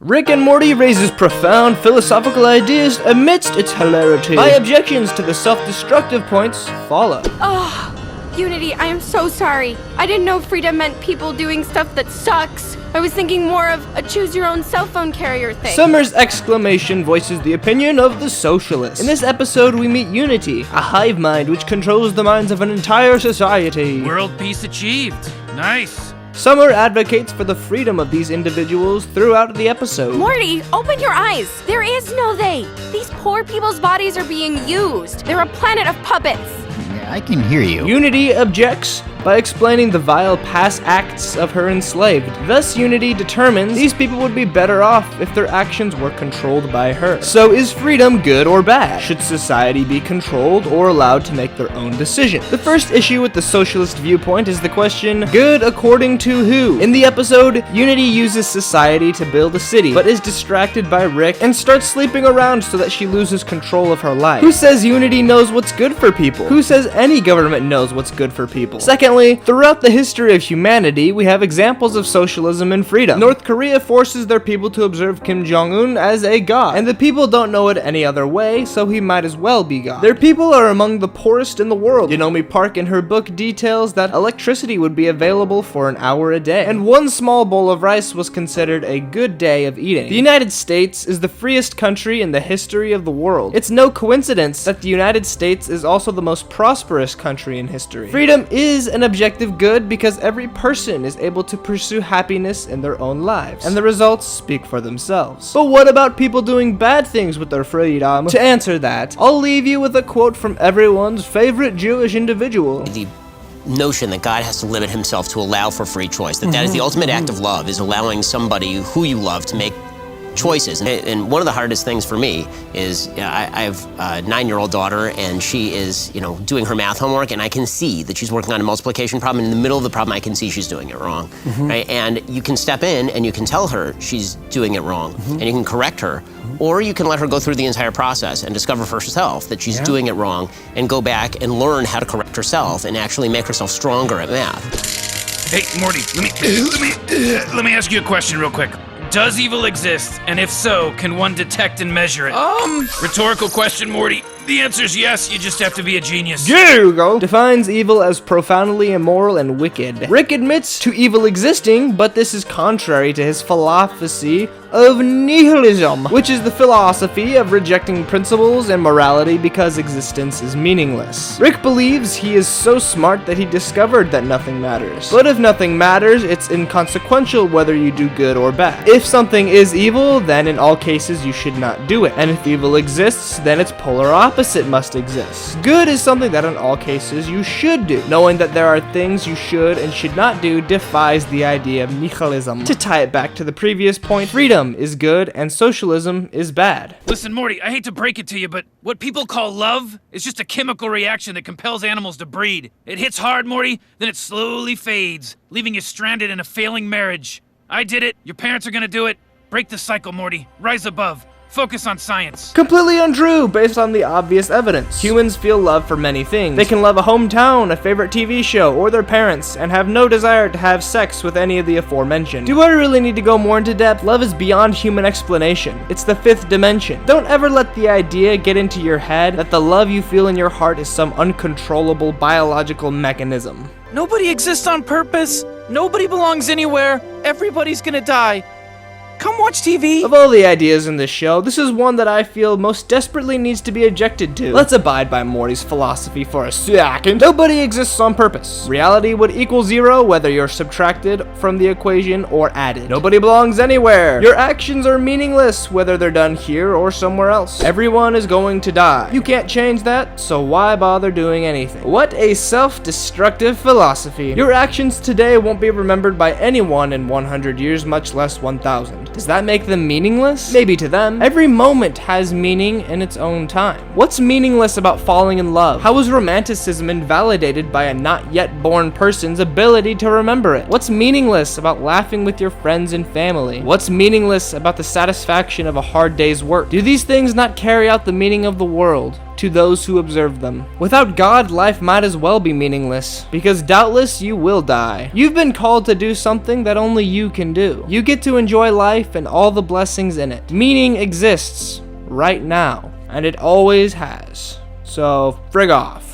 Rick and Morty raises profound philosophical ideas amidst its hilarity. My objections to the self-destructive points follow. Unity, I am so sorry. I didn't know freedom meant people doing stuff that sucks. I was thinking more of a choose-your-own cell phone carrier thing. Summer's exclamation voices the opinion of the socialist. In this episode, we meet Unity, a hive mind which controls the minds of an entire society. World peace achieved. Nice. Summer advocates for the freedom of these individuals throughout the episode. Morty, open your eyes. There is no they. These poor people's bodies are being used. They're a planet of puppets. I can hear you. Unity objects by explaining the vile past acts of her enslaved. Thus, Unity determines these people would be better off if their actions were controlled by her. So, is freedom good or bad? Should society be controlled or allowed to make their own decision? The first issue with the socialist viewpoint is the question, good according to who? In the episode, Unity uses society to build a city, but is distracted by Rick and starts sleeping around so that she loses control of her life. Who says Unity knows what's good for people? Who says any government knows what's good for people? Secondly, throughout the history of humanity, we have examples of socialism and freedom. North Korea forces their people to observe Kim Jong-un as a god, and the people don't know it any other way, so he might as well be god. Their people are among the poorest in the world. Yunomi Park in her book details that electricity would be available for an hour a day, and one small bowl of rice was considered a good day of eating. The United States is the freest country in the history of the world. It's no coincidence that the United States is also the most prosperous country in history. Freedom is an objective good because every person is able to pursue happiness in their own lives, and the results speak for themselves. But what about people doing bad things with their freedom? To answer that, I'll leave you with a quote from everyone's favorite Jewish individual. The notion that God has to limit himself to allow for free choice, that is the ultimate act of love, is allowing somebody who you love to make choices. And one of the hardest things for me is I have a 9-year-old daughter, and she is, doing her math homework, and I can see that she's working on a multiplication problem, and in the middle of the problem I can see she's doing it wrong, right? And you can step in and you can tell her she's doing it wrong, and you can correct her, or you can let her go through the entire process and discover for herself that she's doing it wrong, and go back and learn how to correct herself and actually make herself stronger at math. Hey, Morty, let me ask you a question real quick. Does evil exist? And if so, can one detect and measure it? Rhetorical question, Morty. The answer's yes, you just have to be a genius. Google defines evil as profoundly immoral and wicked. Rick admits to evil existing, but this is contrary to his philosophy of nihilism, which is the philosophy of rejecting principles and morality because existence is meaningless. Rick believes he is so smart that he discovered that nothing matters. But if nothing matters, it's inconsequential whether you do good or bad. If something is evil, then in all cases you should not do it. And if evil exists, then its polar opposite must exist. Good is something that in all cases you should do. Knowing that there are things you should and should not do defies the idea of nihilism. To tie it back to the previous point, freedom is good and socialism is bad. Listen, Morty, I hate to break it to you, but what people call love is just a chemical reaction that compels animals to breed. It hits hard, Morty, then it slowly fades, leaving you stranded in a failing marriage. I did it. Your parents are gonna do it. Break the cycle, Morty. Rise above. Focus on science. Completely untrue based on the obvious evidence. Humans feel love for many things. They can love a hometown, a favorite TV show, or their parents, and have no desire to have sex with any of the aforementioned. Do I really need to go more into depth? Love is beyond human explanation. It's the fifth dimension. Don't ever let the idea get into your head that the love you feel in your heart is some uncontrollable biological mechanism. Nobody exists on purpose. Nobody belongs anywhere. Everybody's gonna die. Come watch TV. Of all the ideas in this show, this is one that I feel most desperately needs to be objected to. Let's abide by Morty's philosophy for a second. Nobody exists on purpose. Reality would equal zero whether you're subtracted from the equation or added. Nobody belongs anywhere. Your actions are meaningless whether they're done here or somewhere else. Everyone is going to die. You can't change that, so why bother doing anything? What a self-destructive philosophy. Your actions today won't be remembered by anyone in 100 years, much less 1,000. Does that make them meaningless? Maybe to them. Every moment has meaning in its own time. What's meaningless about falling in love? How is romanticism invalidated by a not yet born person's ability to remember it? What's meaningless about laughing with your friends and family? What's meaningless about the satisfaction of a hard day's work? Do these things not carry out the meaning of the world? to those who observe them. Without God, life might as well be meaningless, because doubtless you will die. You've been called to do something that only you can do. You get to enjoy life and all the blessings in it. Meaning exists right now, and it always has. So, frig off.